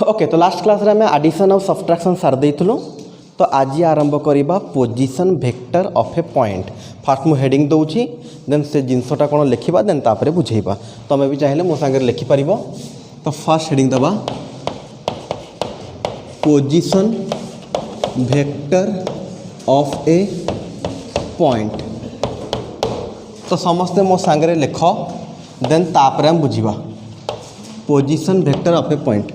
Okay तो last class रे आम एडिशन और सब्ट्रैक्शन सार देइथुलु। तो आज आरंभ करवा position vector of a point. Fast मु हेडिंग दूची देन से जिनसटा कौन लिखा देन तापर बुझेबा। तुम भी चाहिए मो सांगे लिखिपर। तो फास्ट हेडिंग दबा position vector of a point. तो समस्ते मो सांगे लिख देन तापर हम बुझा position vector of a point.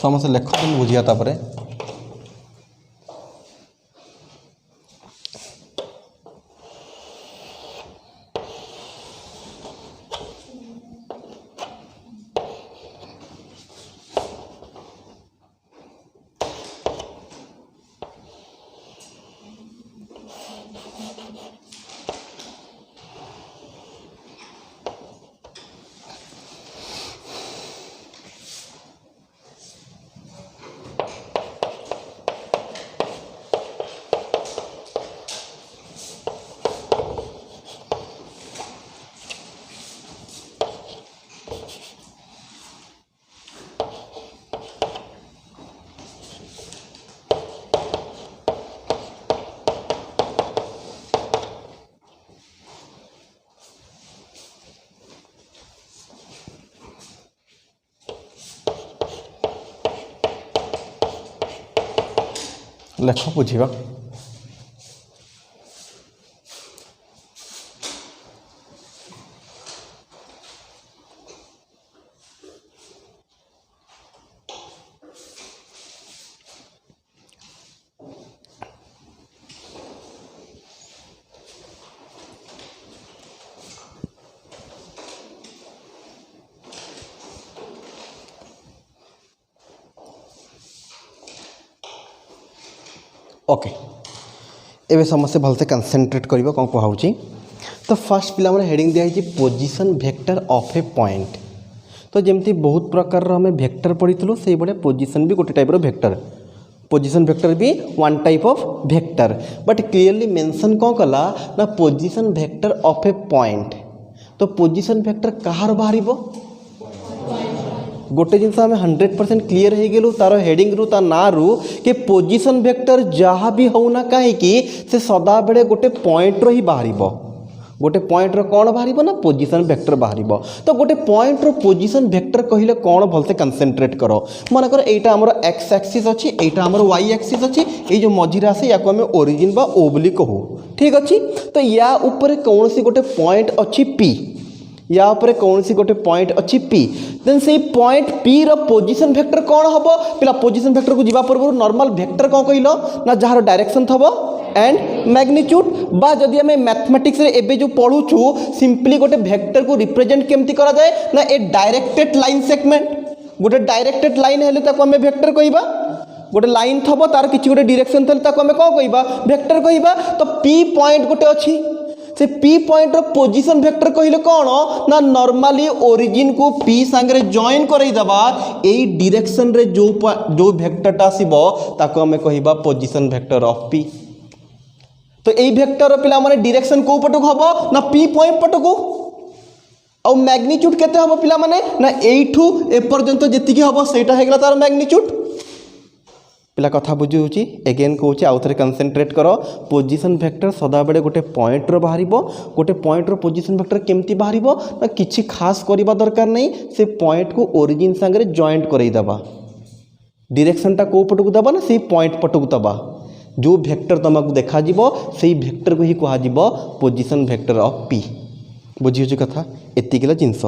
समस्त लेख बुझिया तापर लेख बुझा। ओके एवं समस्ते भलसे कंसंट्रेट करिबो कौन कहूँ। तो फर्स्ट पिला हेडिंग दिखाई position vector of a point. तो जमती बहुत प्रकार आम वेक्टर पढ़ी से भाया पोजीशन भी गोटे टाइप वेक्टर। पोजीशन वेक्टर भी one type of vector but clearly mention कौन कला ना position vector of a point. तो पोजीशन वेक्टर कहार बाहर गोटे जिनस आम 100% क्लीयर हो गलु तार हेडिंग रु ता ना रु कि पोजीशन वेक्टर जहाँ भी होना कहीं से सदा बेले गोटे पॉइंट ही बाहर। गोटे पॉइंट कौन बाहर ना पोजीशन वेक्टर बाहर। तो गोटे पॉइंट पोजीशन वेक्टर कहले कौन भलसे कंसंट्रेट कर। मनकर एटा हमर एक्स एक्सिस अच्छी एटा हमर वाई एक्सिस अच्छी ये जो मझीरे आसे या आम ओरिजिन बा ओ बोली कहू ठीक अच्छी। तो या ऊपर कौन सी गोटे पॉइंट अच्छी पी या ऊपर कौन सी गोटे पॉइंट अच्छी पी देन से पॉइंट पी रो पोजीशन वेक्टर कौन हम पिला पोजीशन वेक्टर को जीवा पूर्व नॉर्मल वेक्टर कौन कहल ना जार डायरेक्शन थबो एंड मैग्नीट्यूड बा जदि आम मैथमेटिक्स रे एबे जो पढ़ुछु सिंपली गोटे वेक्टर को रिप्रेजेंट केमती करा जाए ना ए डायरेक्टेड लाइन सेगमेंट गोटे डायरेक्टेड लाइन हेले ताको आम वेक्टर कहबा गोटे लाइन थबो तार किछि गोटे डायरेक्शन थले ताको आम कौन कहबा वेक्टर कहबा। तो पी पॉइंट गोटे अच्छी से पी पॉइंट पोजिशन वेक्टर कहले कौन ना नॉर्मली ओरिजिन को पी सांगे जॉइन करईदबा यही डायरेक्शन रे जो वेक्टरटा आसीबो ताको हमें कहबा पोजिशन वेक्टर ऑफ पी। तो यही वेक्टर पिला माने डायरेक्शन को पटक हबो ना पी पॉइंट पटक और मैग्नीट्यूड केते हबो पिला माने ना एठू ए पर्यंत जेतिकी हबो सेटा हेगला तार मैग्नीट्यूड। पिला कथा बुझी होची अगेन कहूँ आउ थे कनसेंट्रेट कर पोजिशन वेक्टर सदा बेले गोटे पॉइंट रो बाहर गोटे पॉइंट रो पोजिशन वेक्टर केमती बाहर ना किछि खास करबा दरकार नहीं से पॉइंट को ओरिजिन सांगे जॉइंट करईदबा डायरेक्शनटा को पटक दबा ना से पॉइंट पटक दबा जो वेक्टर तुमको देखा से वेक्टर को ही कह पोजिशन वेक्टर ऑफ पी। बुझी कथा एतिकला जिनस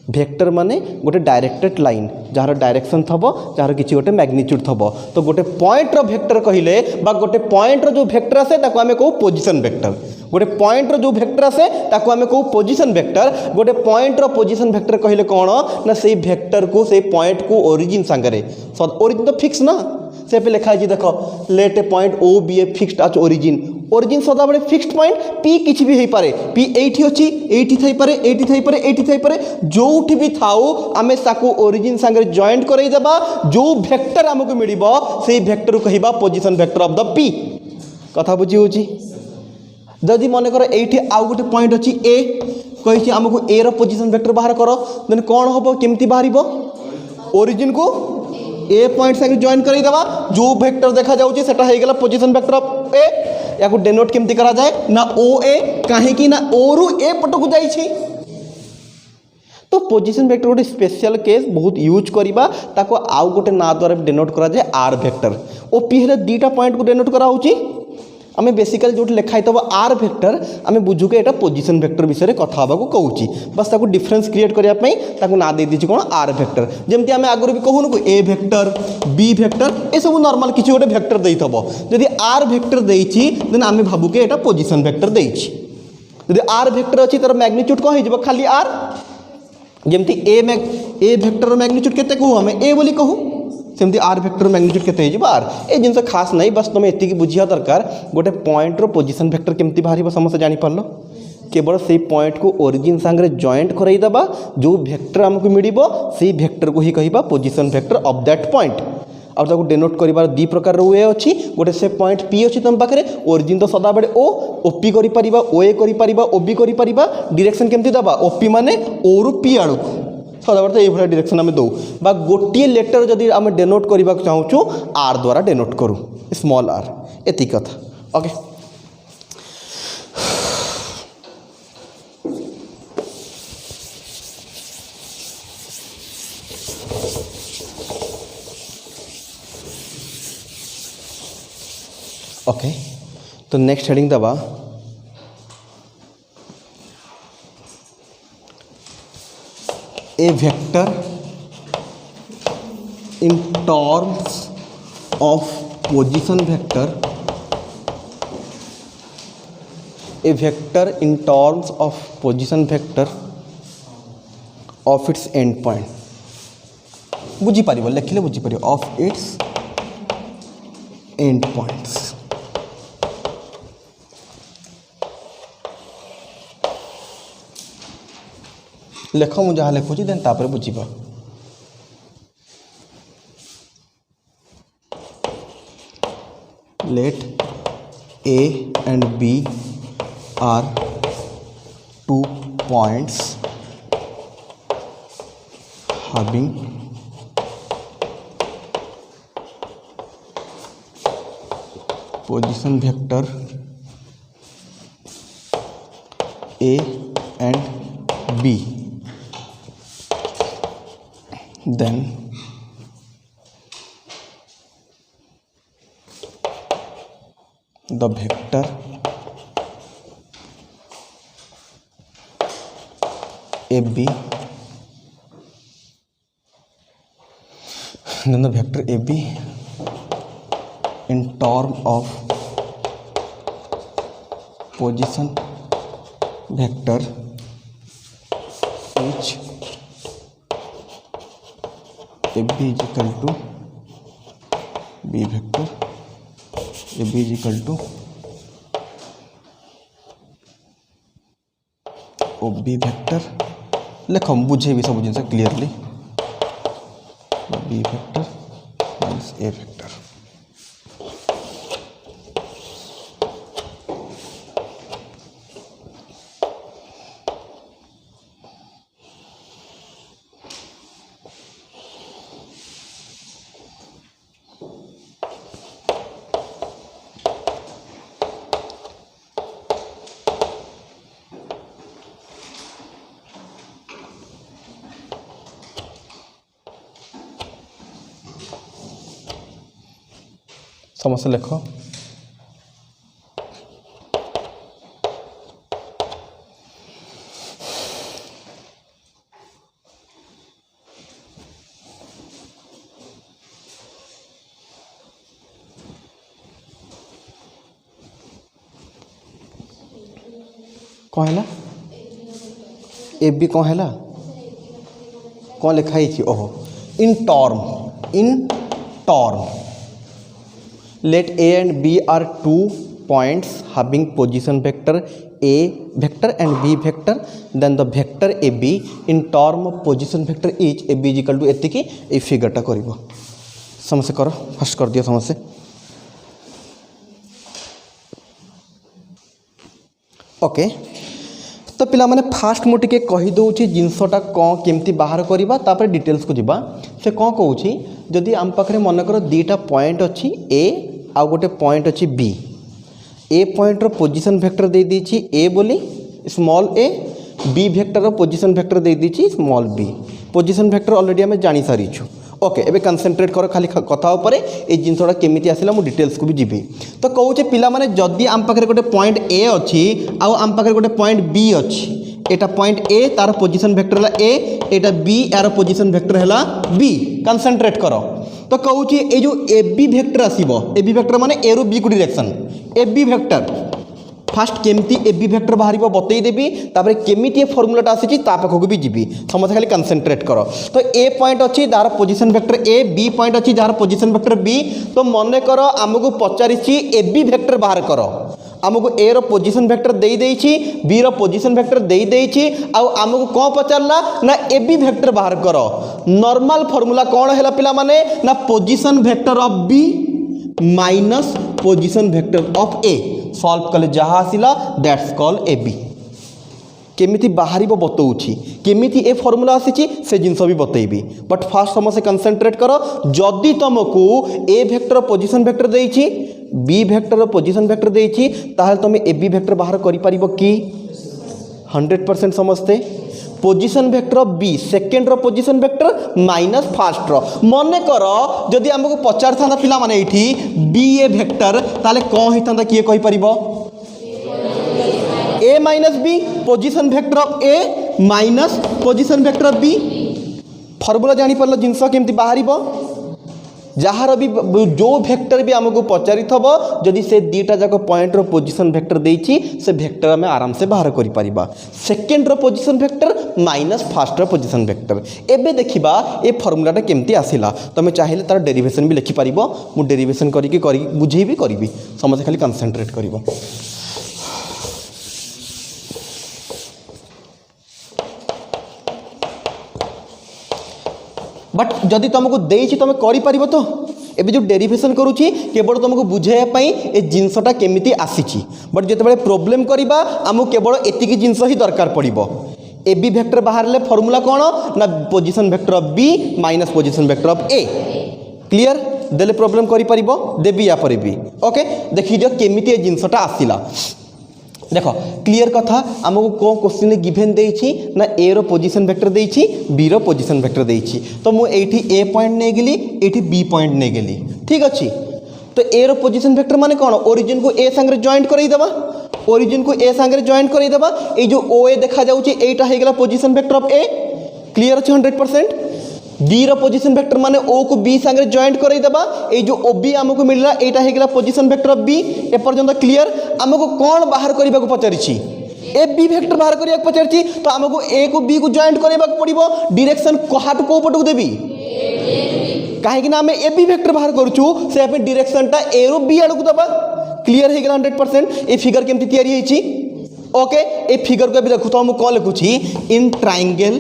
वेक्टर माने गोटे डायरेक्टेड लाइन जार डायरेक्शन थबो जार किछि गोटे मैग्नीट्यूड थबो। तो गोटे पॉइंट रो वेक्टर कहिले बा गोटे पॉइंट रो जो वेक्टर आसे ताको हमें कहू पोजिशन वेक्टर। गोटे पॉइंट रो जो वेक्टर आसे ताको हमें कहू पोजिशन वेक्टर। गोटे पॉइंट रो पोजिशन वेक्टर कहिले कौन ना से वेक्टर को से पॉइंट को ओरिजिन सांगरे ओरिजिन तो फिक्स ना से पे लिखा है देख let A point O B A fixed आज ओरिजिन ओरिजिन सदा बड़े फिक्स्ड पॉइंट पी किछि भी हेई पारे पी एठी अछि एठी थई पारे एठी थई पारे एठी थई पारे जोठी भी थाउ आमे साको ओरिजिन संगे जॉइंट करई देबा जो वेक्टर हमको मिलिबो सेही वेक्टर को कहिबा position vector of the P. कथा बुझी होची जदि मन कर एठी आउ गोटे पॉइंट अछि ए कहि हमको ए रो पोजीशन वेक्टर बाहर करो देन कोन होबो केमती बाहरिबो ओरिजिन को ए पॉइंट संगे जॉइन करई देबा जो वेक्टर देखा जाउची सेटा हे गेला पोजीशन वेक्टर ऑफ ए या को डेनोट केमती करा जाए ना ओ ए काहे कि ना ओ रु ए पटक जाई छी। तो पोजीशन वेक्टर गोटे स्पेशल केस बहुत यूज करबा ताको आउ गोटे ना द्वारा डेनोट करा जाए आर वेक्टर ओ पी हेले दीटा पॉइंट को डेनोट करा होची आमे बेसिकली जो लिखाई तब आर वेक्टर आमे बुझु के एटा पोजीशन वेक्टर विषय कथा हबा को कहूची बस ताको डिफरेंस क्रिएट करिया पई ताको ना दे दिछि कोन आर वेक्टर जेमति आमे आगुर भी कहून को ए वेक्टर बी वेक्टर ए सब नॉर्मल किछि गोटे वेक्टर देई थबो यदि आर वेक्टर देइछि देन आमे भाबु के एटा पोजीशन वेक्टर देइछि। यदि आर वेक्टर अछि तर मैग्नीट्यूड को हिजबो खाली आर जेमति ए वेक्टर मैग्नीट्यूड केते कहू हमें ए बोली कहू सेमती आर वेक्टर मैग्नीट्यूड केते हो आर ए जिनस खास नहीं बस तुम एति बुझिया दरकार गोटे पॉइंट रो पोजीशन वेक्टर केमती बाहर समस्त जानि पारलो केवल से पॉइंट को ओरिजिन सांगे जॉइंट करई दबा जो वेक्टर हमको मिलिबो से वेक्टर को ही कहिबा position vector of that point और ताको डेनोट करिबार दी प्रकार वे अछि गोटे से पॉइंट पी अछि तुम पाखरे ओरिजिन तो सदा बेले ओ पी करि परिबा ओ ए करि परिबा ओ बी करि परिबा डायरेक्शन केमती दबा ओ पी माने ओ रु पी आड़ू सदाबर्त ये डायरेक्शन आम दौ बा गोटे लेटर जदि आम डेनोट करने चाहूँ आर द्वारा डेनोट करूँ स्मॉल आर एति कथा ओके। ओके तो नेक्स्ट हेडिंग दबा a vector in terms of position vector a vector in terms of position vector of its end point बुझी पारिबो लिखले बुझी पारिबो of its end points लेख मु जहाँ लिखुची देन तापर बुझीबा let A and B are 2 points having position vector A and B then the vector AB then the vector AB in term of position vector which AB is equal to B vector AB is equal to 2 - 1 O B vector लेख बुझेबी सब जिन clearly B vector minus A vector समस्या लेख कौन है A B कौन है कौन लिखाई थी ओहो in term let a and b are 2 points having position vector a vector and b vector then the vector ab in term of position vector is ab is equal to एतिकी ए figure टा करिवो समस्या करो first कर दियो समस्या okay तो पिला माने फास्ट मु टिके कहि दउची जिंसटा कोन केमती बाहर करिबा तापर डिटेल्स को जिबा से कोन कहउची जदि आम पाखरे मन कर दीटा पॉइंट अच्छी ए आ गोटे पॉइंट अच्छी बी ए पॉइंट रो पोजीशन वेक्टर दे दीची ए बोली स्मॉल ए बी वेक्टर रो पोजीशन वेक्टर दे दीची small b position vector already हमें जानी सारी छु ओके एबे कंसंट्रेट कर खाली कथा ऊपर ए जिनसटा केमिति आसिला मु डिटेल्स को भी जिबी तो कहूचे पिला माने जदि आम पाखरे गोटे पॉइंट ए अच्छी आ आम पाखरे गोटे पॉइंट बी अच्छी एटा पॉइंट ए तार पोजीशन वेक्टर है ए एटा बी यार पोजीशन वेक्टर है बी कंसंट्रेट करो तो कहूची ए जो ए बी वेक्टर आसीबो ए बी वेक्टर माने ए रु बी को direction A B vector first केमती ए बी वेक्टर बाहर बतई देवी तापर केमिति फॉर्मूलाटा आसी ता पाखक भी जीवी समझ खाली कंसंट्रेट करो तो ए पॉइंट अच्छी जार position vector A B point अच्छी जार पोजीशन वेक्टर बी तो मन कर आमको पचारि ए बी वेक्टर बाहर करो आमको ए रो पोजीशन वेक्टर दे देइछि बी रो पोजीशन वेक्टर दे देइछि आ आमको कौन पचारला ना ए बी वेक्टर बाहर करो नॉर्मल फॉर्मूला कौन है पिला माने ना position vector of B minus position vector of A solve कले जहाँ आसिला दैट्स कॉल ए बी केमिति बाहर बतौछि केमिति ए फॉर्मूला आसी से जिनस भी बतैबी बट फास्ट समस्या कंसंट्रेट करो जदि तुमको ए वेक्टर पोजीशन वेक्टर देइछि बी वेक्टर पोजीशन वेक्टर देइछि ताहले तुम ए बी वेक्टर बाहर करि परिबो कि 100% समझते position vector of B second रो पोजीशन वेक्टर माइनस फास्ट रो मन कर जदि हमको पचार था पिला माने एठी बी ए वेक्टर ताले कौन होता किए कहि परिबो A minus B position vector of A minus position vector of B formula जानी परलो जिनस केमती बाहरिबो जार भी जो वेक्टर भी आमको पचारि थबो जदि से दीटा जाक पॉइंट रो पोजीशन वेक्टर देइछि से वेक्टर हमें आराम से बाहर करि परिबा सेकेंड रो पोजीशन वेक्टर माइनस फर्स्ट रो पोजीशन वेक्टर एबे देखिबा ए फॉर्मूलाटा केमती आसिला तमे चाहिले तार डेरिवेशन भी लिखि परिबो मु डेरिवेशन करिकि बुझेबी करिबी समझ खाली कंसंट्रेट करिबो बट जदि तुमको देइछि तुम करि परिबो तो एबे जो डेरिवेशन करूछि केवल तुमको बुझाइबा ए जिनसटा केमिति आसीछि बट जेतेबेले प्रॉब्लम करिबा हमु केवल एतिकी जिनस ही दरकार पड़िबो ए बी वेक्टर बाहर ले फॉर्मूला कोन ना position vector of B minus position vector of A clear देले प्रॉब्लम करि परिबो देबी या पर भी ओके देखि जो केमिति ए जिनसटा आसिला देख क्लियर कथा आमको कौन क्वेश्चन गिवेन देइछि ना ए रो पोजीशन वेक्टर देइछि बी रो पोजीशन वेक्टर देइछि तो मु एठी ए पॉइंट नै गेली एठी बी पॉइंट नै गेली ठीक अछि तो ए रो पोजीशन वेक्टर माने कोन ओरिजिन को ए संगे जॉइंट करई देबा ओरिजिन को ए संगे जॉइंट करई देबा ए जो ओ ए देखा जाउछि एटा हे गेला position vector of A clear अछि 100% बी रो पोजीशन वेक्टर माने ओ को बी संगे जॉइंट करई देबा ए जो ओ बी हमको मिलला एटा हे गेला पोजीशन वेक्टर ऑफ बी ए पर्यंत क्लियर हमको कोन बाहर करबा को पचारिछि ए बी वेक्टर बाहर करिया को पचारिछि तो हमको ए को बी को जॉइंट करबा को पड़िबो डायरेक्शन कोहाट को पटक देबी काहे कि ना हमें ए बी वेक्टर बाहर करूछु से अपन डायरेक्शन ता ए रो बी आड़ को दबा क्लियर हे गेला 100% ए फिगर केमति तयारी हेछि ओके ए फिगर को भी देखु तो मुझे कौन लिखुची इन ट्रायंगल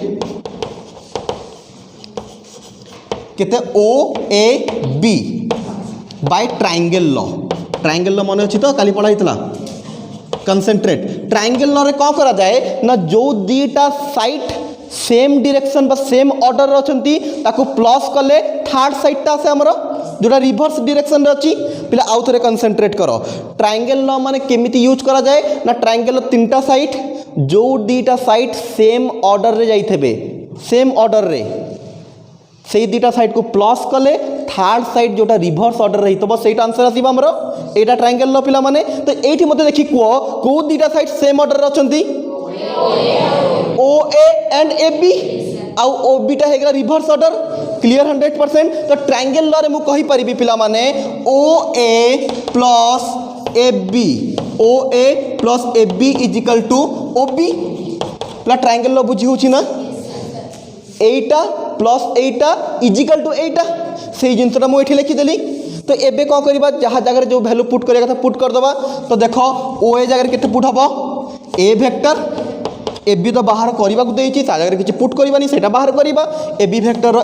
केते O A B by triangle law मन अच्छी तो काली पढ़ा होता कंसेंट्रेट ट्रायंगल लॉ रे कौन करा जाए ना जो दीटा साइड सेम डायरेक्शन बा सेम ऑर्डर अच्छी ताकू प्लस कले थर्ड साइडटा आसे आमर जोटा रिवर्स डायरेक्शन रे अच्छी पिला आउ थे कंसेंट्रेट करो ट्रायंगल लॉ माने केमिति यूज करा जाए ना ट्रायंगल तीनटा साइड जो दीटा साइड सेम ऑर्डर रे जाइथेबे सेम ऑर्डर रे से दीटा साइड को प्लस कले थर्ड साइड जोटा रिवर्स ऑर्डर रही तो सही आंसर आसीबा हमरो एटा ट्रायंगल लॉ पिला माने तो एठी मते देखि को दीटा साइड सेम ऑर्डर अछंती O A and A B आउ ओ बी टा हेगला रिवर्स ऑर्डर क्लियर 100% तो ट्रायंगल लॉ रे मु कहि परिबी पिला माने O A plus A B is equal to O B पिला ट्रायंगल लॉ बुझी होची ना एटा प्लस एटा इजिकल टू एटा से जिनटा मुझे लिखिदेली तो एबे कौन करवा जहाँ जगह जो वैल्यू पुट करिया कथा पुट करदबा तो देख ओ ए जगह केते पुट हम ए वेक्टर ए बी तो बाहर करने को देती जगह किसी पुट करवानी से बाहर करवा A B vector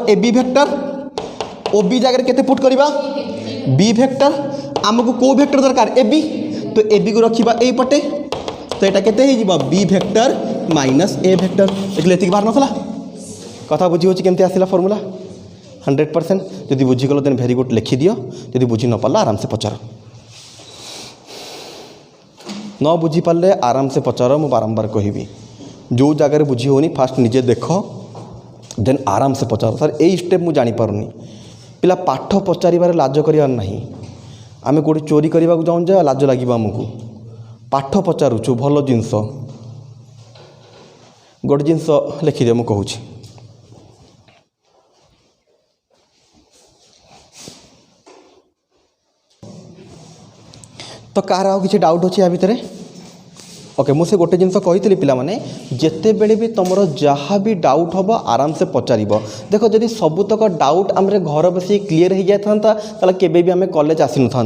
O B जगह केते पुट करवा बी वेक्टर आमको को वेक्टर दरकार ए बी तो ए बी को रखा यही पटे तो यहाँ केते B vector minus A vector देखिए ये बाहर नाला कथा बुझी हो केमती आसला फॉर्मूला 100% जदि बुझीगल देन भेरी गुड लिखिदि जदि बुझी न पाला आराम से पचार न बुझी पारे आराम से पचार मु बारंबार कहबी जो जगह बुझी होनी फास्ट निजे देख देन आराम से पचार सर यही स्टेप मुझे जानीपारूनी पिला पाठ पचार लाज करार ना आम कौटी चोरी करने को जाऊँ लाज लगे आमको पाठ पचारूँ भल जिनस गोटे जिनस लिखिदे मुझे कहूँ तो कार आउ किसी डाउट अच्छे या भितर ओके मुझे गोटे जिनस कही पिला माने जिते बेले भी तुम जहाँ भी डाउट हम आराम से पचार देख जदि सबुतक डाउट आम घर बस क्लीयर हो जाता ताले केबे भी आम कॉलेज आसी न था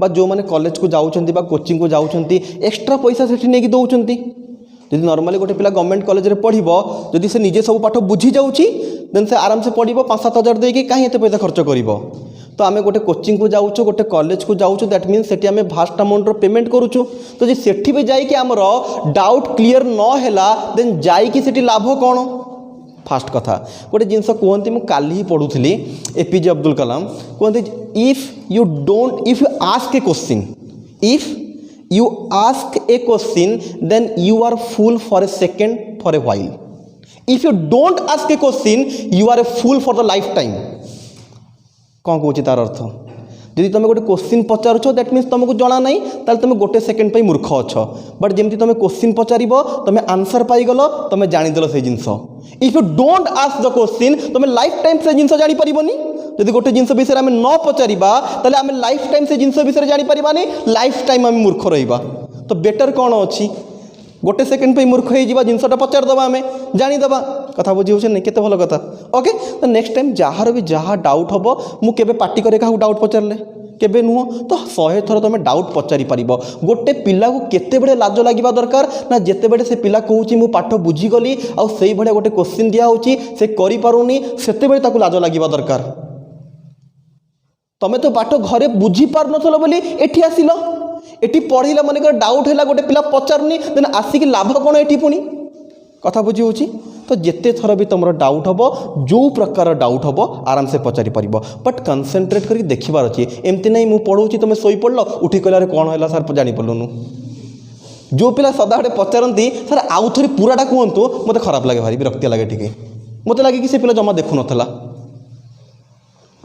जो मैंने कॉलेज को जाऊँच कोचिंग को जाऊँच एक्स्ट्रा पैसा से नहीं दौरान जदि नॉर्मली गोटे पिला गवर्नमेंट कॉलेज में पढ़ो जदि से निजे सब पाठ बुझी जाऊँगी देन से आराम से पढ़ो 5-7 हज़ार देके कहीं एत पैसा खर्च कर तो आम गोटे कोचिंग को जाऊँ गोटे कॉलेज को जाऊँ दैट मीन्स से आम भास्ट अमाउंट पेमेंट करुचु तो सेठी भी जाइए आमर डाउट क्लीयर न है देन जाइए लाभ कौन फास्ट कथा गोटे जिनस कहते मुझे काली ही पढ़ुली एपीजे अब्दुल कलाम कहते if you ask a question then you are fool for a second for a while if you don't ask a question you are a fool for the life time कौन कौन तार अर्थ जदि तुम गोटे क्वेश्चन पचारुछ दैट मीन्स तुमको जना नहीं ताल तुम गोटे सेकेंड पे मूर्ख अच्छ बट जमी तुम क्वेश्चन पचार तुम आंसर पाईगल तुम जानीदेल से जिनस if you don't ask the question तुम लाइफ टाइम से जिनस जानीपारनी जदि गोटे जिनस विषय आम न पचारिबा ताले आम लाइफ टाइम से जिनस विषय जानीपारानी लाइफ टाइम आम मूर्ख रहिबा तो बेटर कौन अच्छी गोटे सेकेंड पे मूर्ख हो जिनसटा पचारदे आम जानीदे कथा बुझी हो नहीं केते भल कथा ओके तो नेक्स्ट टाइम जार भी जहाँ डाउट हम मुझे पार्टी करे क्या डाउट पचारे केबे नुह तो 100 थर तुम डाउट पचारि पार गोटे पिला को केते बड़े लाज लगे दरकार ना जिते बड़े से पिला कहूँ मु पाठ बुझीगली आउ से भाया गोटे क्वेश्चन दिखाऊँगी से करूनी से लाज लगे दरकार तुम्हें तो पाठ घरे बुझी पार नथलो बोली एठी आसिल एठी पढ़िला मनकर डाउट है गोटे पिला पचारुनी देन आसिक लाभ कौन एठी पुणी कथा बुझी होची तो जिते थर भी तुम डाउट हम जो प्रकार डाउट हम आराम से पचारि पार बट कनसेंट्रेट कर देखबार अच्छे एमती नहीं मुझे पढ़ाऊँ तुम शोई पड़ल उठी कहला कौन है सार जापरलुनु जो पिला सदाबड़े पचारती सर आउ थे पूराटा कहतु मत खराब लगे भारी विरक्ति लगे टी मत लगे कि से पिला जमा देखु नाला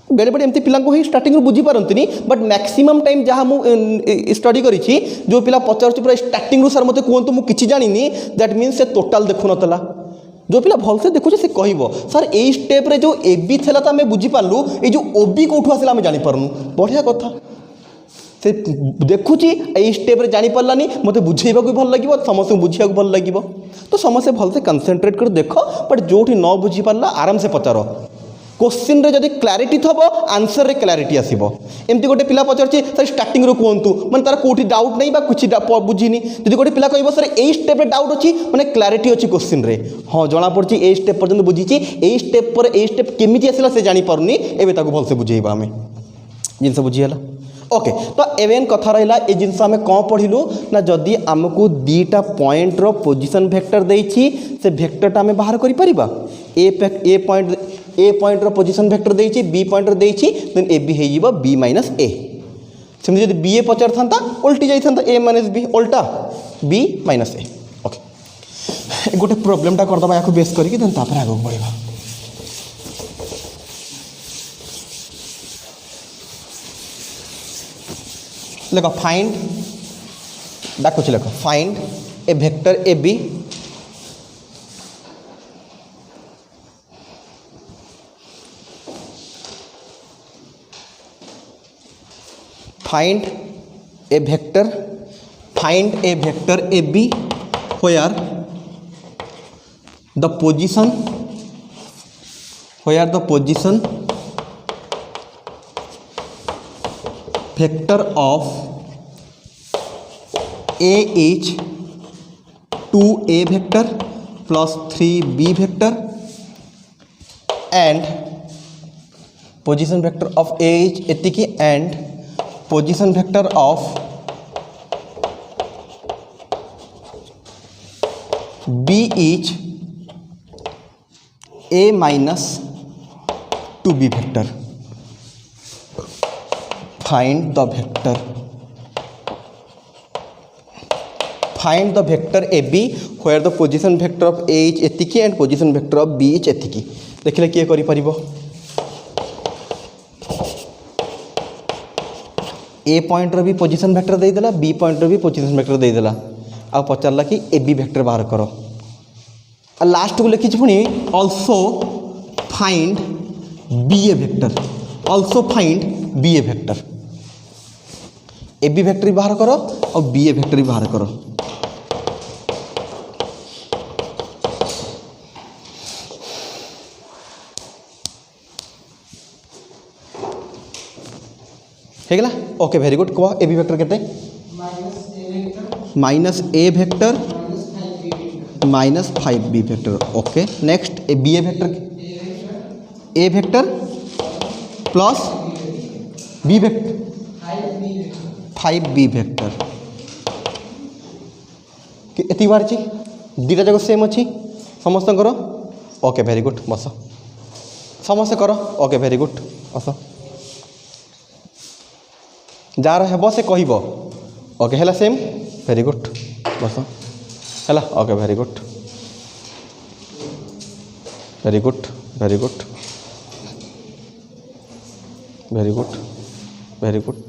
बेले बेले एमती पिला ही स्टार्टिंग बुझी पारती बट मैक्सिमम टाइम जहाँ मुझे स्टडी करी जो पिला पचार पूरा स्टार्टिंग सर मत कहतु मुझे जानी दैट मीन्स से टोटाल देखु नाला जो पिला भलसे देखुचे से कह सर यही स्टेप रे जो एबी थेला तो आम बुझीपारू ये जो ओबी कौटू आसला आम जानीपारूँ बढ़िया कथा से देखुची यही स्टेप रे जानीपारानी मत बुझेबा भी भल लगे समस्त बुझा भल लगे तो समस्ते भलसे कनसेंट्रेट कर देख बट जो न बुझी पारा आराम से पचार क्वेश्चन रे जदि क्लारिटी थबो आंसर रे क्लारिटी आसीबो एमती गोटे पिला पचारछि सर स्टार्टिंग रो कहंतु माने तार कोठी डाउट नहीं बा कुछ बुझिनी जदि गोटे पिला कहबो सर एई स्टेप रे डाउट अछि माने क्लारिटी अछि क्वेश्चन रे हां जणा पड़छि एई स्टेप पर्यंत बुझिछि एई स्टेप पर एई स्टेप केमिति आसिला से जानि पारुनी एबे ताको भल से बुझेइबा हमें जिनस बुझियला ओके तो एवेन कथा रहा ये जिनस आम कौन पढ़िलु ना जदि आमको दीटा पॉइंट रो पोजीशन वेक्टर देइछि से वेक्टरटा आम बाहर करि परिबा ए पॉइंट रो पोजीशन वेक्टर देइछि बी पॉइंट रो देइछि देन ए बी हेइबो बी माइनस ए सेमि जदि बी ए पचार थांता उल्टी जाई थांता ए माइनस बी उल्टा बी माइनस ए ओके गोटे प्रॉब्लमटा कर दबा याको बेस करिक देन तापर आगो बढ़िबा लेखो फाइंड डाकुछ लेखो find A vector A B find a vector a b where the position vector of a is 2a vector plus 3b vector and position vector of a is etiki and position vector of b is a minus 2b vector. Find the vector AB where the position vector of A is etiki and position vector of B is etiki. देखिले किए करि परिबो ए point रो भी position vector दे देला B point रो भी position vector दे देला आ पचारला कि ए B vector बाहर करो आ लास्ट को लिखि पुनी also find B A vector A B vector भी बाहर करो और बी ए वेक्टर भी बाहर करो हेगला ओके वेरी गुड कह ए बी वेक्टर केते minus A vector minus 5b vector okay next A B A vector plus B vector 5b vector एति बार छी दीटा जगह सेम अछि समस्त करो ओके वेरी गुड बस समस्त करो ओके वेरी गुड बस जार हेबो से कहबो ओके हैला सेम वेरी गुड बस हैला okay very good very good very good very good very good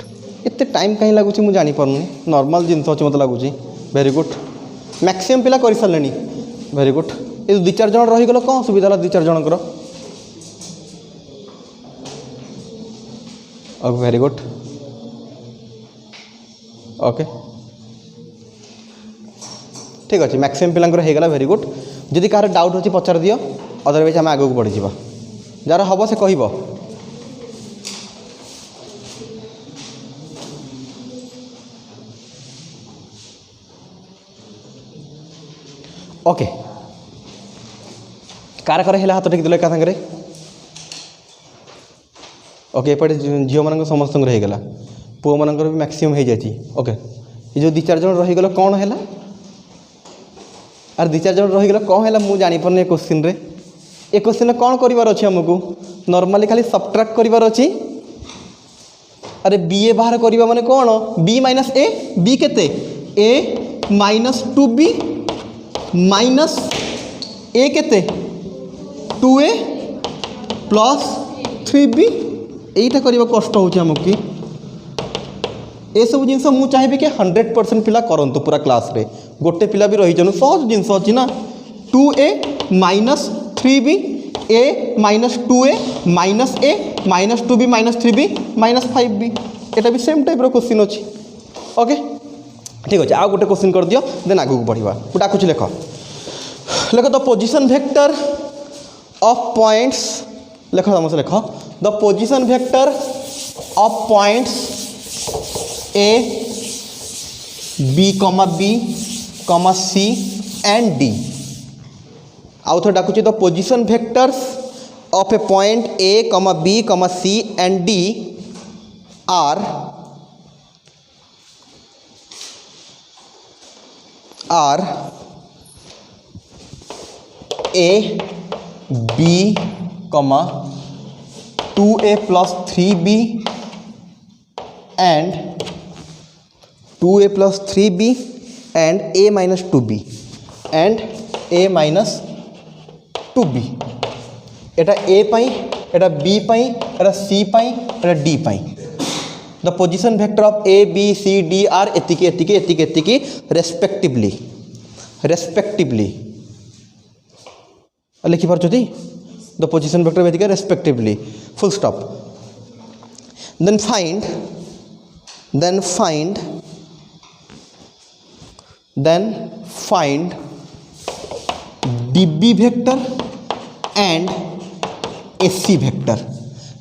एते टाइम कहीं लगुच मुझे जानी पारुनी नॉर्मल जिनस अच्छे मत लगुच वेरी गुड मैक्सिमम पिला कर सारे वेरी गुड ये दु चार जन रहीगल कौन सुविधा दु चार जनकर ओके वेरी गुड ओके ठीक अच्छे मैक्सिमम पिलांकर होगला वेरी गुड जदि कहार डाउट अच्छी पचार दियो अदरवाइज आम आगे बढ़ी जा जार हम से कह ओके कार कार हाथ टेक देल क्या सागर ओके एपटे झील मान समस्त होगला पुओ मानकर भी मैक्सिमम हो जाए ओके ये जो 2-4 जन रहीगल कौन है आर 2-4 जन रहीगल कौन है मुझे जापर क्वेश्चन रे ए क्वेश्चन कौन करार अच्छे आमको नॉर्मली खाली सबट्रैक्ट करार अच्छी अरे बी ए बाहर करवा माने कौन बी माइनस ए बी केते ए माइनस 2b माइनस ए केते 2a प्लस 3b यहीटा करवा कष्ट होमको ये सब जिनस मुझे चाहिए कि 100% पिला करंतु पूरा क्लास रे गोटे पिला भी रही सहज जिनस अच्छी ना 2a minus 3b a minus 2a minus a minus 2b minus 3b minus 5b एटा भी सेम टाइप क्वेश्चन अच्छी ओके ठीक अच्छे आउ गोटे क्वेश्चन कर दियो देन आगू बढ़िया डाकुच लेख the position vector of points लेख समस्त लेख the position vector of points A B comma C and D. आउ थे डाकुची the position vectors of a point A B C and D are A B 2a plus 3b and 2a plus 3b and a minus 2b and a minus 2b। Etah a pi, Etah b pi, Etah c पाई, एटा d पाई। The position vector of a b c d are एतिकी एतिकी एतिकी एतिकी respectively लिखि पारछथि the position vector vedika respectively, full stop। then find db vector and sc vector।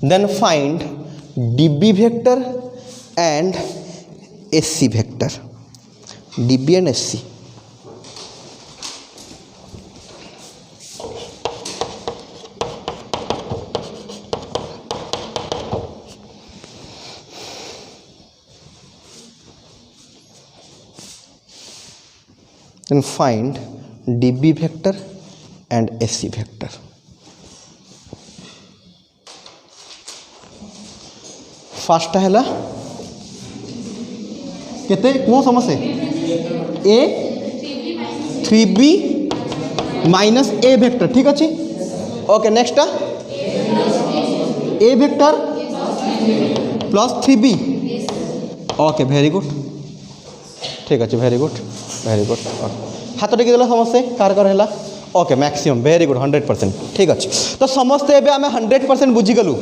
then find db vector and sc vector, db and sc। then find db vector and sc vector। Fast है केते कौन समस्या a 3b minus a vector, ठीक अच्छे। Okay next a vector plus 3b। Okay very good, ठीक अच्छे, very good हाथ take देला समस्ते कार कर है। ओके मैक्सिमम वेरी गुड 100%, ठीक अच्छे। तो समस्ते एबे आमे 100% बुझीगलु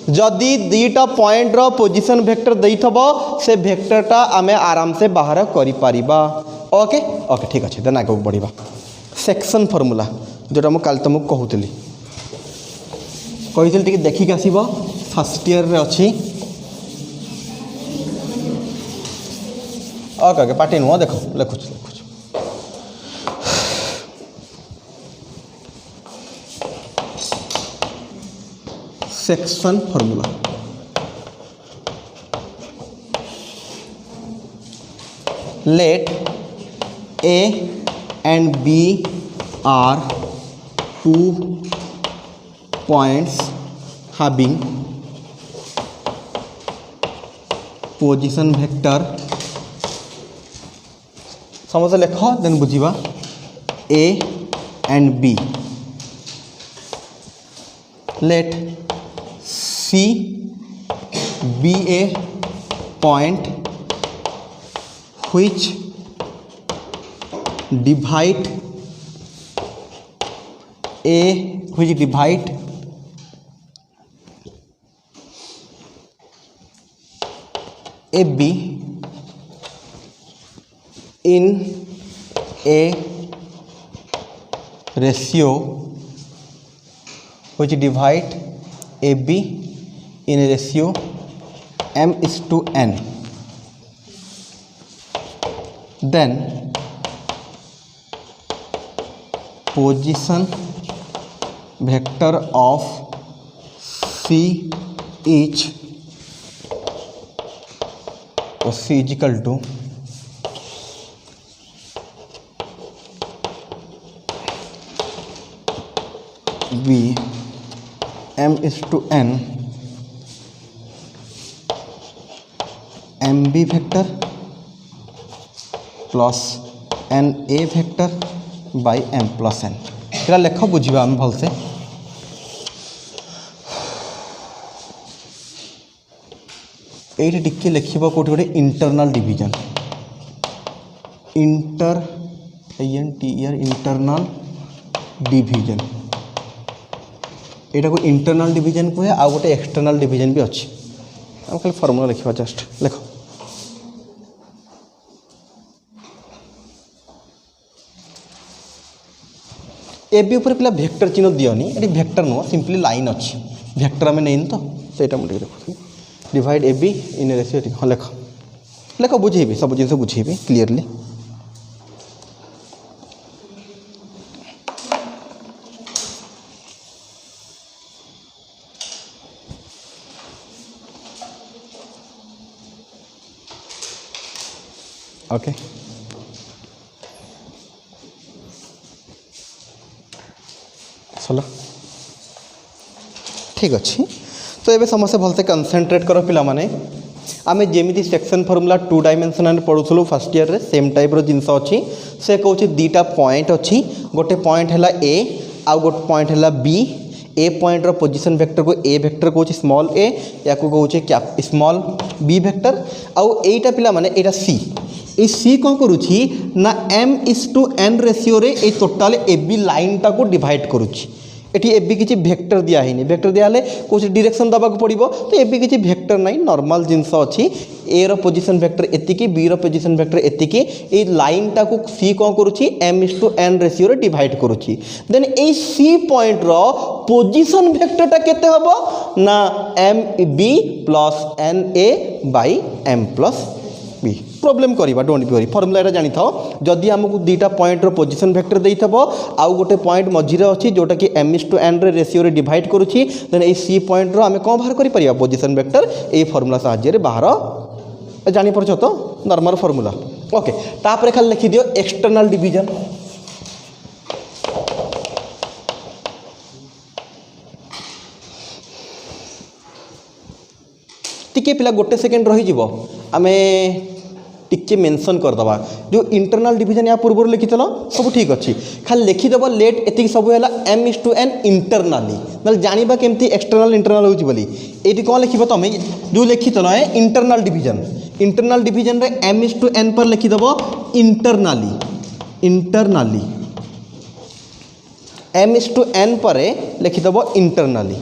जदि दुईटा पॉइंट रो पोजिशन वेक्टर देइथबो से वेक्टरटा आमे आराम से बाहर करि पारिबा। ओके ओके ठीक अच्छे। देन आगे बढ़िबा सेक्शन फॉर्मूला जोटा मु काल तुमको कहूतली टिके देखिक आसीबो फर्स्ट ईयर रे अछि। ओके ओके पार्टी नुह देख लिखुच section formula let A and B are 2 points having position vector। समझ लेख देन बुझा A and B। let C be a point which divide AB in a ratio which divide AB in a ratio m/n। then position vector of C is equal to B m/n mb vector plus N A vector by M plus N. ये लेख बुझा आम भलसे ये टिके लिख कौट गोटे internal division internal division यहाँ को इंटरनल डिवीजन कहे आ गोटे एक्सटर्नल डिवीजन भी अच्छी। आम खाली फॉर्मूला लिखा जस्ट लेख ए बी ऊपर पिला वेक्टर चिन्ह दियोनी ये वेक्टर नुह सिंपली लाइन अच्छी वेक्टर आम नहीं तो सहीटा मुझे देखो divide A be in ratio हाँ लेख लेख बुझेबी सब जिन बुझेबी क्लीयरली ओके चलो ठीक अच्छे तो ये समस्त भलसे कनसेंट्रेट कर पिला माने आमे जेमिति सेक्शन फॉर्मूला 2 डायमेंशनल पढ़ुथलु फर्स्ट ईयर रे सेम टाइप रो जिंस अछि से कहूची दीटा पॉइंट अछि गोटे पॉइंट हैला ए आ गोटे पॉइंट हैला बी ए पॉइंट रो पोजीशन वेक्टर को ए वेक्टर कहूची स्मॉल ए या को कहूची कैप स्मॉल बी वेक्टर आउ एटा पिला माने एटा सी ए सी कौन करुछि ना m/n रेशियो रे ए टोटल ए बी लाइन टा को डिवाइड करुछि एटी ए बी किछि वेक्टर दिया हैनी वेक्टर दिया ले कुछ डायरेक्शन दबा को पड़िबो तो ए बी किछि वेक्टर नाही नॉर्मल जिंस अछि ए रो पोजीशन वेक्टर एतिकी बी रो पोजीशन वेक्टर एतिकी ए लाइन टा को सी कौन करुछि m/n रेशियो रे डिवाइड करुछि देन ए सी पॉइंट रो पोजीशन वेक्टर टा केते हबो ना mb + na/m + बी प्रॉब्लम करिबा डोंट बी वरी फॉर्मूला एटा जानि थाओ जदि हमकु दीटा पॉइंट रो पोजीशन वेक्टर देई थबो आउ गोटे पॉइंट मझिरे अछि जोटा कि m/n रे रेशियो रे डिवाइड करूछि देन ए सी पॉइंट रो हमें कोन बाहर करि परिबा पोजीशन वेक्टर ए फॉर्मूला सहाय्य रे बाहर जानि परछ तो नॉर्मल फॉर्मूला ओके तापर खाली लिखि दियो एक्सटर्नल डिवीजन टिके पिला गोटे सेकेंड रही जीवो आमे टिके मेंशन कर दबा जो इंटरनल डिवीजन या पूर्व लिखितलो सब ठीक अच्छी खाली लिखिदेव लेट एति सब है m/n इंटरनली ना जानिबा केमती एक्सटर्नल इंटरनल होची बोली एटी कोन लिखिबो तमे जो लिखितलो है इंटरनल डिवीजन रे m/n पर लिखिदेव इंटरनली m/n पर लिखिदेव इंटरनली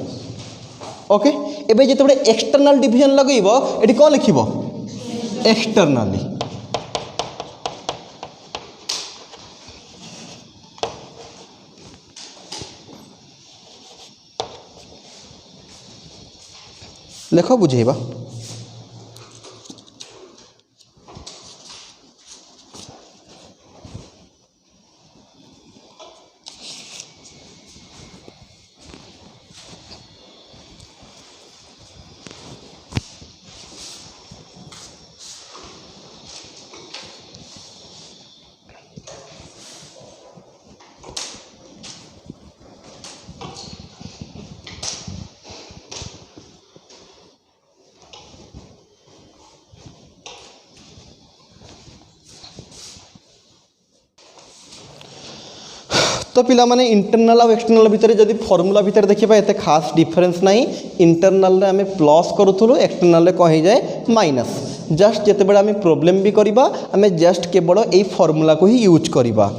ओके एबे जेतबे एक्सटर्नल डिवीजन लगइबो एटी कोन लिखिबो एक्सटर्नली लेख बुझेबा तो पिला माने इंटरनल और एक्सटर्नल भितर जदि फॉर्मूला भितर देखिबा एते खास डिफरेंस नहीं इंटरनल रे हमें प्लस करूथुलु एक्सटर्नल रे कहि जाए माइनस जस्ट जेते बेला हमें प्रॉब्लम भी करिबा हमें जस्ट केवल एई फॉर्मूला को ही यूज करिबा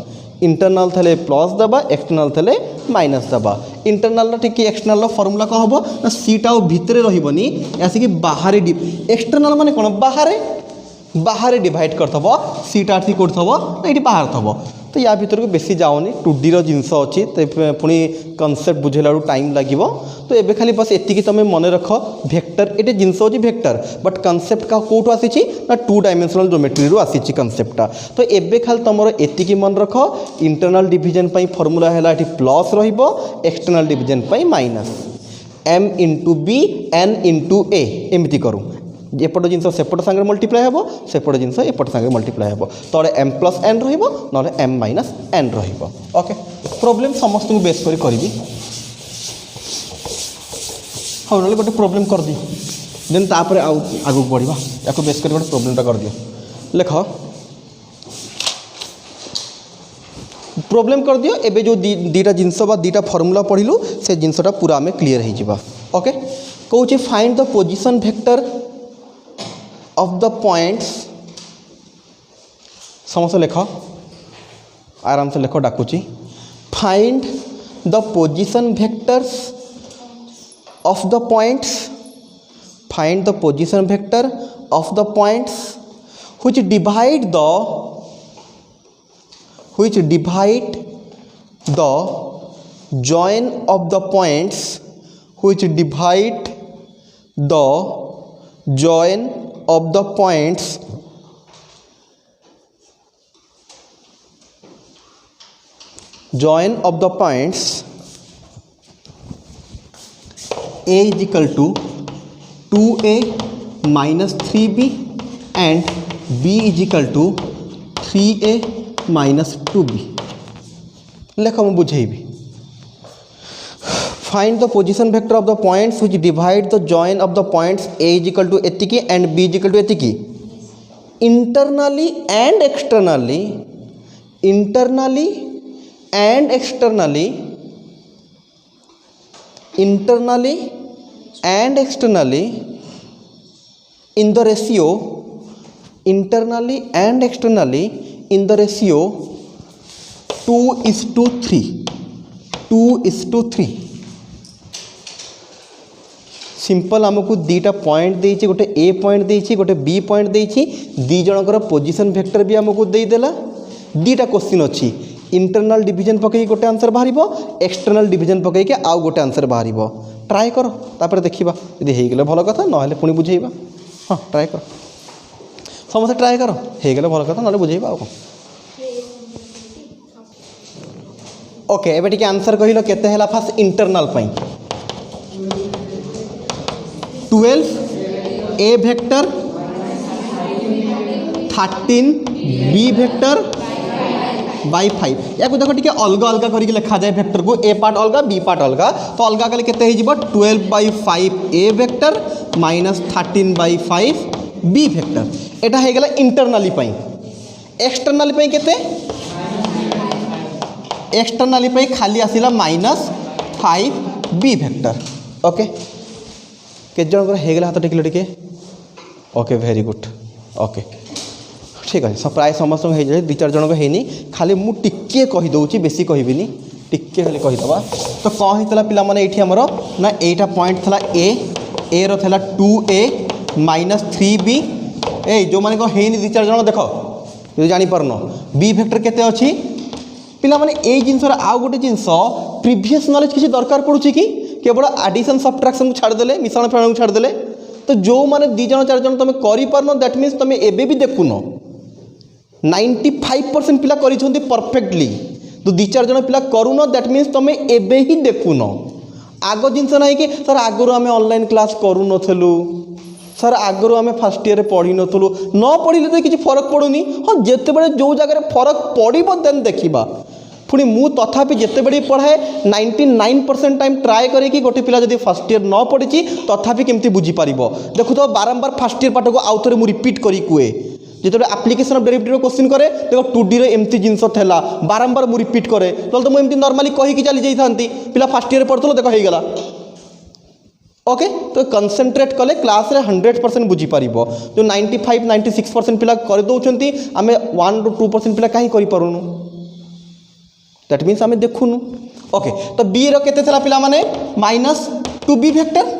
इंटरनल थले प्लस दबा एक्सटर्नल थले माइनस दबा इंटरनल ठीक एक्सटर्नल फॉर्मूला कौन हम ना सीटा भितर रही आसिक बाहर एक्सटर्नल माने कौन बाहर डिवाइड करथबो सीटा आसी करथबो ना ये बाहर थबो तो या भीतर को बेसी जाओनी 2D रो जिनस अच्छी तो पुणी कनसेप्ट बुझेला टाइम लगिवो तो एबे खाली बस एतिकी तमे मन रख वेक्टर एटे जिनस होची वेक्टर बट कनसेप्ट का कोटो आसीची ना 2 डायमेंशनल ज्योमेट्री रो आसीची कनसेप्टटा तो एबे खाली तमरो एतिकी मन रख इंटरनल डिवीजन पई फार्मूला हैला एटी प्लस रहिबो एक्सटर्नल डिवीजन पई minus m * b n * a एमती करूँ एपट जिनस सेपट सांगे मल्टीप्लाई हेबो सेपट जिनस एपट सांगे मल्टीप्लाई हेबो तळे m + n रहिबो नले m - n रहिबो ओके प्रॉब्लम समस्त को बेस करी करबी हाँ नले गोटे प्रॉब्लम कर दी देन तापर आगु बढ़िबा याको बेस करी गोटे प्रॉब्लमटा कर दियो लेख प्रॉब्लम कर दियो एबे जो दीटा जिनस बा दीटा फार्मूला पढ़िलु से जिनसटा पूरा हमें क्लियर हो जिबा ओके कहूँ find the position vector of the points समस्त लेख आराम से लेख डाकुची find the position vectors of the points find the position vector of the points which divide the join of the points which divide the join of the points A is equal to 2A minus 3B and B is equal to 3A minus 2B. लेख मैं बुझेबी. Find the position vector of the points which divide the join of the points A is equal to etiki and B is equal to etiki. Internally and externally in the ratio ratio 2:3 simple आमको दीटा point देछि गोटे A point देछि गोटे B point देछि दी जनकर position vector भी आमको देदेला दीटा question अच्छी इंटरनल डिवीजन पकई गोटे आंसर बाहर एक्सटर्नल डिवीजन पकई आउ गोटे आंसर बाहर ट्राए कर तापर देखा यदि हो गले भल कथा ना पुणी बुझेबा हाँ ट्राए कर समस्त ट्राए कर हो गले भल कथा ना बुझेबा आ ओके एबे टिके आंसर कहिलो केते हैला फास्ट इंटरनल पई 12 ए वेक्टर 13 बी वेक्टर बाय 5 या देखो टिके अलग अलग करके लिखा जाए वेक्टर को ए पार्ट अलग बी पार्ट अलग तो अलग कले केते हे जिवो 12/5 ए वेक्टर माइनस 13/5 बी वेक्टर एटा हे गेला इंटरनली पई एक्सटर्नली पई केते एक्सटर्नली पे खाली आसिला -5 बी वेक्टर ओके के जनकर हो गला हाथ टेकिले टिके ओके वेरी गुड ओके ठीक है सब प्राय समस्त हो जाए 2-4 जनक हैनी खाली मु टिके कहि दउची बेसी कहबिनी टिके खाली कहि दबा तो कौन होता पिला माने एठी हमरो ना एटा पॉइंट थला ए रो थला 2A माइनस 3B ए जो माने को हैनी 2-4 जन देखो जो जानि परनो बी वेक्टर केते अछि पिला माने ए जिनसर आउ गोटे जिनस प्रीवियस नॉलेज किसी दरकार पड़ुछि कि केवल एडिशन सब्ट्रैक्शन को छाड़ देले मिश्रण फेरण को छाड़ देले तो जो माने 2 जन 4 जन तुम करि परनो दैट मींस तुम एबे भी देखुनो 95% पिला करिछंती परफेक्टली तो 2-4 जन पिला करूनो दैट मींस तुम एबे ही देखुनो आगो जिनस नाही कि सर आगरो आमे ऑनलाइन क्लास करू नथलु सर आगरो आमे फर्स्ट ईयर पढ़ी नथलु न पढ़िले तो किसी फरक पड़ुनी हाँ जिते बड़े जो जगह फरक पड़ो देन देखा पुणी मु तथापि जिते बड़े पढ़ाए 99% टाइम ट्राए करी गोटे पिला जब फर्स्ट ईयर न पढ़ी तथापि केमती बुझीपार देखु तो बारंबार फर्स्ट ईयर पाठ को आउ थे मुझे रिपीट करी कुए जो एप्लिकेशन ऑफ डेरिवेटिव क्वेश्चन करे देखो 2D रे एमती जिनस थेला बारंबार मु रिपीट करे तो मुझे नॉर्मली कहीकि चली जाती पिला फर्स्ट ईयर पढ़ुल देखो हो गला ओके तो कंसंट्रेट कले क्लास रे 100% बुझीपार जो 95-96% पिला कर दौरान आम 1-2% पिला कहीं करूँ दैट मीन्स आम देखुनु ओके तो बी रो केते थला पिला माने -2b वेक्टर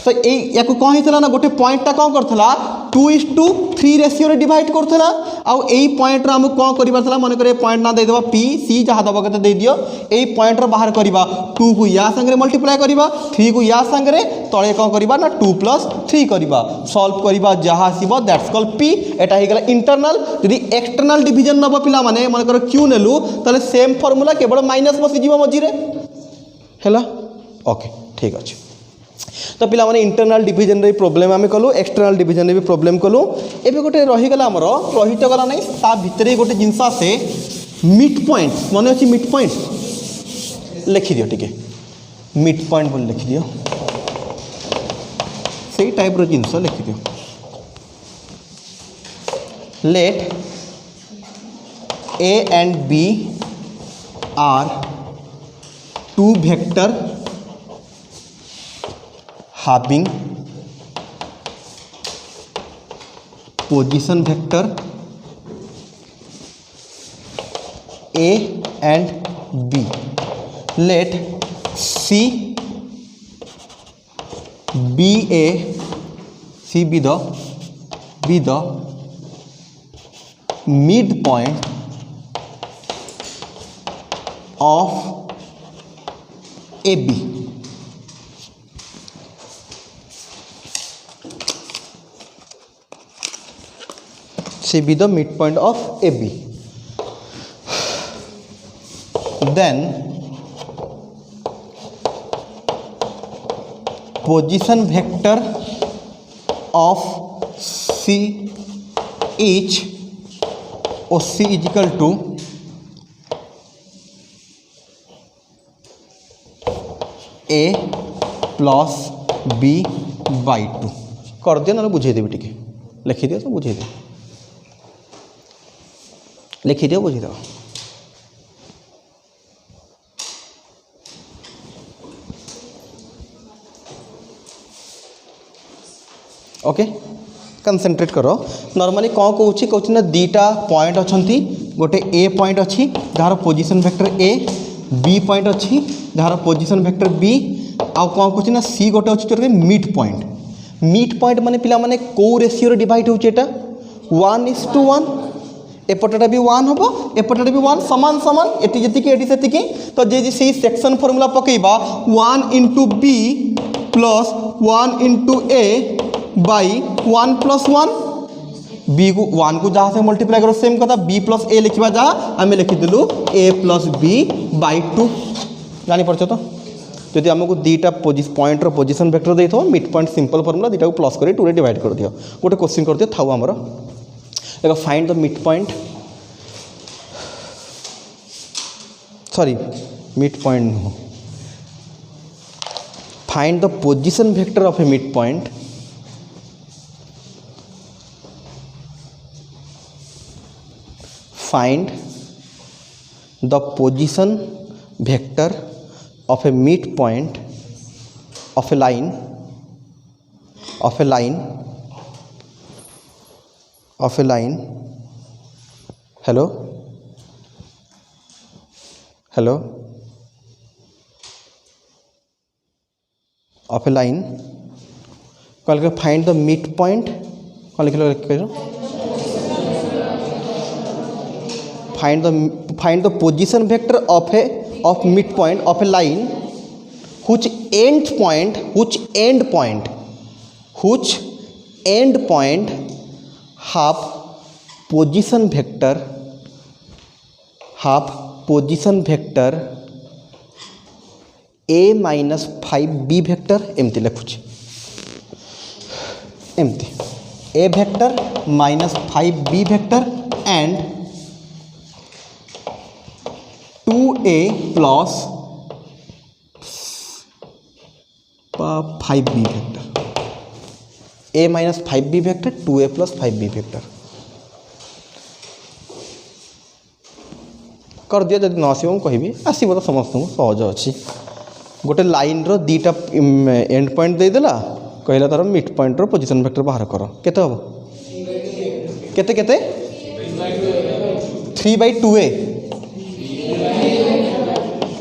तो या कौन होता ना गोटे पॉइंटा कौन करथला 2:3 रेशियो रे डिवाइड करथला आउ एई पॉइंट रे हम कौन करिबारथला मन करे पॉइंट ना दे देबा p c जहा दबा केते दे दियो एई पॉइंट रे बाहर करिबा 2 को या संगे मल्टीप्लाई करिबा 3 को या संगे तळे कौन करिबा ना 2 + 3 करिबा सॉल्व करिबा जहा आसीबो दैट्स कॉल्ड p एटा हे गेला इंटरनल यदि एक्सटर्नल डिवीजन नबो पिला माने मन करे q नेलु तले सेम फार्मूला केवल माइनस बसी जीवो मझी रे हैला ओके ठीक अछि तो पिला माने इंटरनल डिवीजन रे प्रॉब्लम आमे कलु एक्सटर्नल डिवीजन रे भी प्रॉब्लम कलु एबे गोटे रही गला हमरो रहित गला नै ता भितरे गोटे जिंस आसे मिड पॉइंट माने अछि मिड पॉइंट लिखि दियो ठीक है मिड पॉइंट बोल लिखि दियो सेही टाइप रो जिंस लिखि दियो late A and B are two vector having position vector A and B. Let C be the midpoint of AB. C be the midpoint of AB. Then position vector of C is OC is equal to A plus B by 2 कर दिया ना बुझेदेवी T लिखी दियो तो बुझेदे लिखी दियो बुझेद ओके कंसंट्रेट करो नॉर्मली कौन कौच ना दीटा पॉइंट अच्छा गोटे ए पॉइंट अच्छी जार position vector A B point अच्छी जार पोजिशन वेक्टर बी आउ कौन कौच ना सी गोटे अच्छे मिड पॉइंट माने पिला माने कौ रेशियो डिवाइड होचे एटा 1:1 एपटा भी 1 हम एपटा भी 1 सामान सामान एटी जतिकी एटी सेतिकी तो जे से सेक्शन फॉर्मूला पकेबा 1 × b plus 1 × a by 1 + 1 B को 1 को जहाँ से मल्टीप्लाई करो सेम कथा b + a लिखा जहाँ आम लिखिदेलु a + b by 2 जापर तो जदि आमको दीटा पॉइंटर पोजिशन वेक्टर दे मिड पॉइंट सिंपल फॉर्मूला दीटा को प्लस कर 2 रे डिवाइड कर दियो गोटे क्वेश्चन कर दियो थाउ आमर देखो find the midpoint sorry midpoint नुह find the position vector of a midpoint find the position vector of a midpoint of a line hello of a line कल find the midpoint कल लिख find the position vector of midpoint of a line whose end point have position vector a minus 5b vector एमती लिखुची एमती a vector minus 5b vector and 2a plus 5b vector a minus 5b vector 2a plus 5b vector कर दिया जब न आसो कहि आसो तो समस्त सहज अच्छी गोटे लाइन रो दीटा एंड पॉइंट देदेला कहला तार मिड पॉइंट रो पोजिशन वेक्टर बाहर कर केते हम केते केते 3/2a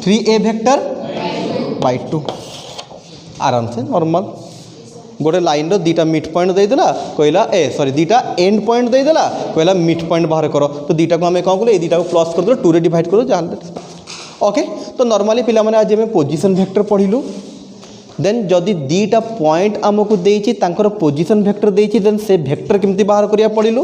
3a वेक्टर by 2 आराम से नॉर्मल गोटे लाइन रो दीटा मिड पॉइंट देदेला कहला सॉरी दीटा एंड पॉइंट देदेला कहला मिड पॉइंट बाहर करो तो दीटा को आम कौन कलु दीटा को प्लस कर 2 रे डिवाइड करो जहाँ ओके तो नॉर्मली पिला माने आज आम पोजिशन वेक्टर पढ़िलु देन जदि दीटा पॉइंट आमको देछि तांकर पोजिशन वेक्टर देछि देन से वेक्टर केमती बाहर करिया पड़िलु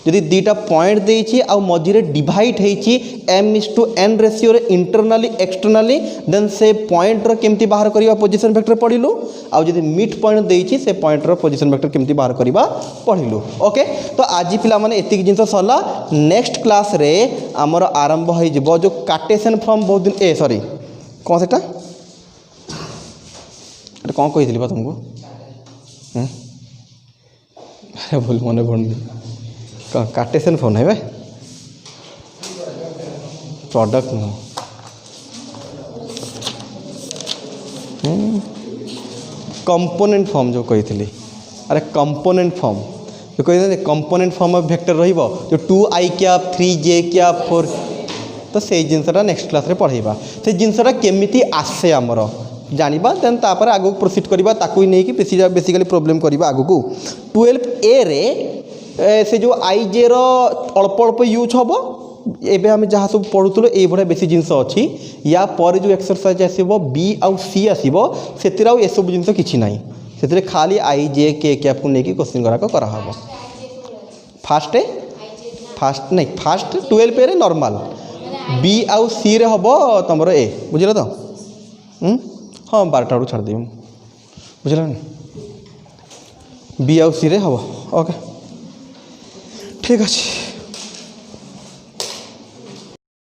जदि दीटा पॉइंट देछि आ मझिरे डिवाइड हेछि m:n रेशियो रे इंटरनली एक्सटर्नली देन से पॉइंट रो केमती बाहर करिया पोजिशन वेक्टर पड़िलु आ जदि मिड पॉइंट देछि से पॉइंट रो पोजिशन वेक्टर केमती बाहर करिया पड़िलु ओके तो आज पिला माने एतिक जिंस सरला नेक्स्ट क्लास रे हमर आरंभ होई जबो जो कार्टेशियन फॉर्म बहुत दिन सॉरी कौन सेटा कौन कही बा तुमको अरे भूल मन पड़नी कार्टेशियन फॉर्म है प्रोडक्ट नुह कंपोनेंट फॉर्म जो कही अरे कंपोनेंट फॉर्म जो कही कंपोनेंट फॉर्म ऑफ वेक्टर रहिबो जो 2i कैप 3j कैप 4 तो से जिनसटा नेक्स्ट क्लास रे पढ़ाइबा से जिनसटा केमिति आसे हमर जानिबा देन तापर आगु प्रोसीड करिबा ताकू नै कि बेसिकली प्रॉब्लम करिबा आगु को 12a रे से जो ij रो अल्प अल्प यूज हबो एबे हम जहाँ सब पढ़ुतलो ए भडा बेसी जिंस अछि या पर जो एक्सरसाइज आसीबो b आउ c आसीबो सेतिर आउ ए सब जिंस किछि नाही सेतिर खाली i j k कैप को नै कि क्वेश्चन करा हबो फास्ट फास्ट नहीं फास्ट 12 पे नॉर्मल बी आउ सी रे हम तुम ए बुझल तो हाँ 12टा बेलू छाड़ देवी बुझल बी आउ सी रे हम ओके ठीक अच्छे।